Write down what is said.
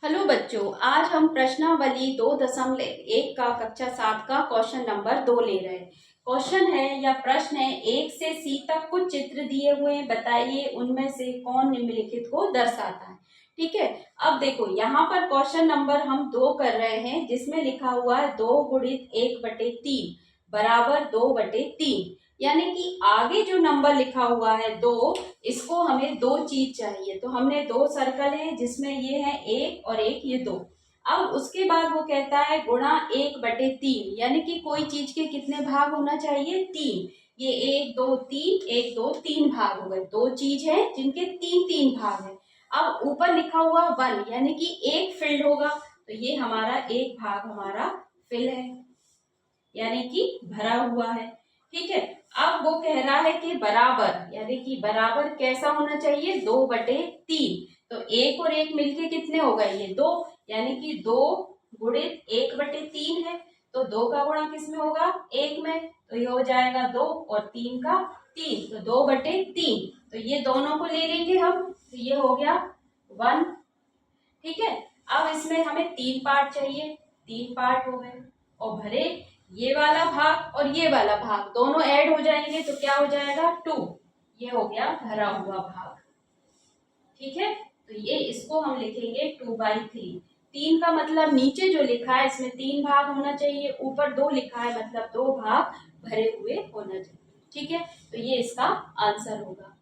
Hello बच्चों, आज हम प्रश्नावली 2.1 का कक्षा 7 का क्वेश्चन नंबर 2 ले रहे हैं। क्वेश्चन है या प्रश्न है, 1 से C तक कुछ चित्र दिए हुए हैं, बताइए उनमें से कौन निम्नलिखित को दर्शाता है। ठीक है, अब देखो यहाँ पर क्वेश्चन नंबर हम 2 कर रहे हैं, जिसमें लिखा हुआ है 2 गुणित 1/3 बराबर 2/3। यानी कि आगे जो नंबर लिखा हुआ है 2, इसको हमें दो चीज चाहिए, तो हमने दो सर्कल है जिसमें ये है एक और एक ये दो। अब उसके बाद वो कहता है गुणा 1/3, यानी कि कोई चीज के कितने भाग होना चाहिए, 3। ये 1 2 3 1 2 3 भाग हो गए, दो चीज है जिनके 3 3 भाग है। अब ऊपर लिखा हुआ 1, यानी कि एक फील्ड होगा, तो ये हमारा एक भाग हमारा फिल है, यानी कि भरा हुआ है। ठीक है, अब वो कह रहा है कि बराबर, यानी कि बराबर कैसा होना चाहिए, 2/3। तो एक और एक मिलके कितने हो गए, ये 2, यानी कि 2 गुणित 1/3 है। तो 2 का गुणा किस में होगा, 1 में, तो ये हो जाएगा 2 और 3 का 3, तो 2/3। तो ये दोनों को ले लेंगे हम, तो ये हो गया 1। ठीक है, अब इसमें हमें 3 पार्ट चाहिए, 3 पार्ट हो गए और भरे। ये वाला भाग और ये वाला भाग दोनों ऐड हो जाएंगे, तो क्या हो जाएगा 2। ये हो गया भरा हुआ भाग। ठीक है, तो ये इसको हम लिखेंगे 2/3। 3 का मतलब नीचे जो लिखा है इसमें 3 भाग होना चाहिए, ऊपर 2 लिखा है मतलब 2 भाग भरे हुए होना चाहिए। ठीक है, तो ये इसका आंसर होगा।